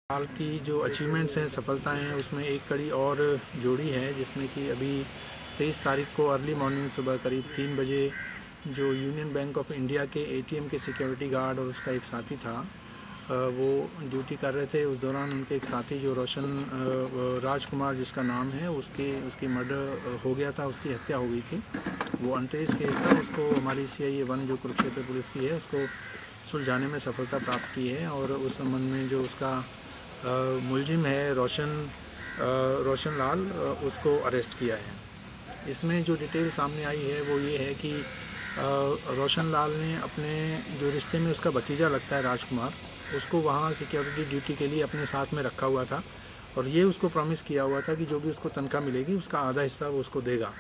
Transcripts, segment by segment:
साल की जो अचीवमेंट्स हैं, सफलताएं हैं, उसमें एक कड़ी और जोड़ी है जिसमें कि अभी 23 तारीख को अर्ली मॉर्निंग सुबह करीब 3 बजे जो यूनियन बैंक ऑफ इंडिया के एटीएम के सिक्योरिटी गार्ड और उसका एक साथी था, वो ड्यूटी कर रहे थे। उस दौरान उनके एक साथी जो राजकुमार जिसका नाम है, उसकी मर्डर हो गया था, उसकी हत्या हो गई थी। वो अनट्रेस केस था। उसको हमारी CIA 1 जो कुरुक्षेत्र पुलिस की है, उसको सुलझाने में सफलता प्राप्त की है और उस संबंध में जो उसका मुलजिम है रोशन लाल, उसको अरेस्ट किया है। इसमें जो डिटेल सामने आई है वो ये है कि रोशन लाल ने अपने जो रिश्ते में उसका भतीजा लगता है राजकुमार, उसको वहाँ सिक्योरिटी ड्यूटी के लिए अपने साथ में रखा हुआ था और ये उसको प्रॉमिस किया हुआ था कि जो भी उसको तनख्वाह मिलेगी उसका आधा हिस्सा वो उसको देगा।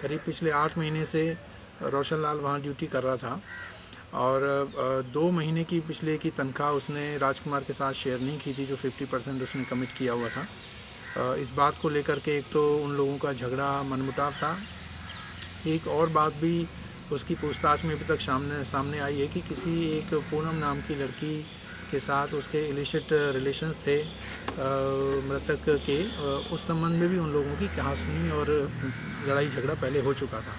करीब पिछले 8 महीने से रोशन लाल वहाँ ड्यूटी कर रहा था और 2 महीने की पिछले की तनख्वाह उसने राजकुमार के साथ शेयर नहीं की थी, जो 50% उसने कमिट किया हुआ था। इस बात को लेकर के एक तो उन लोगों का झगड़ा मनमुटाव था। एक और बात भी उसकी पूछताछ में अभी तक सामने आई है कि किसी एक पूनम नाम की लड़की के साथ उसके इलिसिट रिलेशंस थे मृतक के। उस संबंध में भी उन लोगों की कहासुनी और लड़ाई झगड़ा पहले हो चुका था।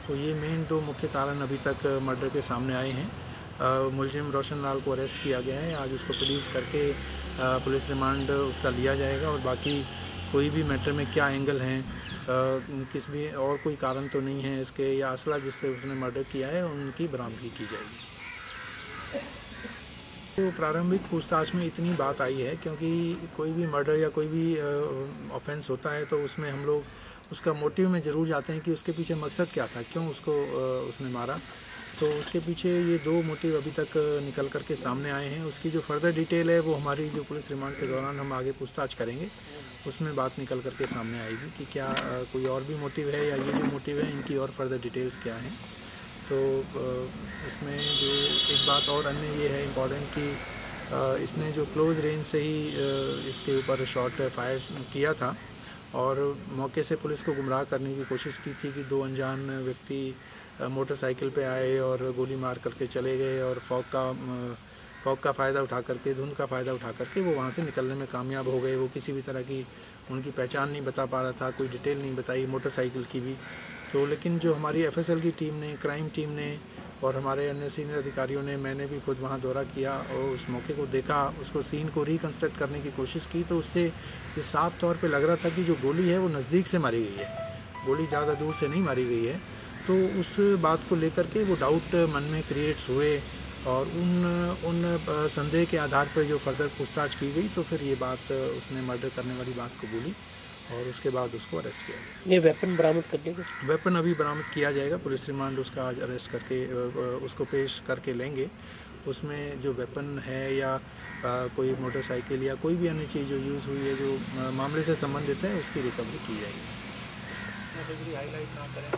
तो ये मेन 2 मुख्य कारण अभी तक मर्डर के सामने आए हैं। मुलजिम रोशन लाल को अरेस्ट किया गया है। आज उसको प्रोड्यूस करके पुलिस रिमांड उसका लिया जाएगा और बाकी कोई भी मैटर में क्या एंगल हैं, किस भी और कोई कारण तो नहीं है इसके, या असला जिससे उसने मर्डर किया है, उनकी बरामदगी की जाएगी। तो प्रारंभिक पूछताछ में इतनी बात आई है क्योंकि कोई भी मर्डर या कोई भी ऑफेंस होता है तो उसमें हम लोग उसका मोटिव में ज़रूर जाते हैं कि उसके पीछे मकसद क्या था, क्यों उसको उसने मारा। तो उसके पीछे ये 2 मोटिव अभी तक निकल कर के सामने आए हैं। उसकी जो फर्दर डिटेल है वो हमारी जो पुलिस रिमांड के दौरान हम आगे पूछताछ करेंगे, उसमें बात निकल कर के सामने आएगी कि क्या कोई और भी मोटिव है या ये जो मोटिव है इनकी और फर्दर डिटेल्स क्या हैं। तो इसमें जो एक बात और अन्य ये है इम्पॉर्टेंट कि इसने जो क्लोज रेंज से ही इसके ऊपर शॉट फायर किया था और मौके से पुलिस को गुमराह करने की कोशिश की थी कि 2 अनजान व्यक्ति मोटरसाइकिल पे आए और गोली मार करके चले गए और फॉग का फ़ायदा उठा करके, धुंध का फ़ायदा उठा करके वो वहाँ से निकलने में कामयाब हो गए। वो किसी भी तरह की उनकी पहचान नहीं बता पा रहा था, कोई डिटेल नहीं बताई मोटरसाइकिल की भी। तो लेकिन जो हमारी FSL की टीम ने, क्राइम टीम ने और हमारे अन्य सीनियर अधिकारियों ने, मैंने भी खुद वहाँ दौरा किया और उस मौके को देखा, उसको सीन को रिकन्स्ट्रक्ट करने की कोशिश की, तो उससे ये साफ तौर पे लग रहा था कि जो गोली है वो नज़दीक से मारी गई है, गोली ज़्यादा दूर से नहीं मारी गई है। तो उस बात को लेकर के वो डाउट मन में क्रिएट्स हुए और उन संदेह के आधार पर जो फर्दर पूछताछ की गई तो फिर ये बात उसने मर्डर करने वाली बात को बोली और उसके बाद उसको अरेस्ट किया गया। ये वेपन बरामद कर लिया? वेपन अभी बरामद किया जाएगा। पुलिस रिमांड उसका आज अरेस्ट करके उसको पेश करके लेंगे। उसमें जो वेपन है या कोई मोटरसाइकिल या कोई भी अन्य चीज़ जो यूज़ हुई है जो मामले से संबंधित है, उसकी रिकवरी की जाएगी। हाईलाइट ना करें।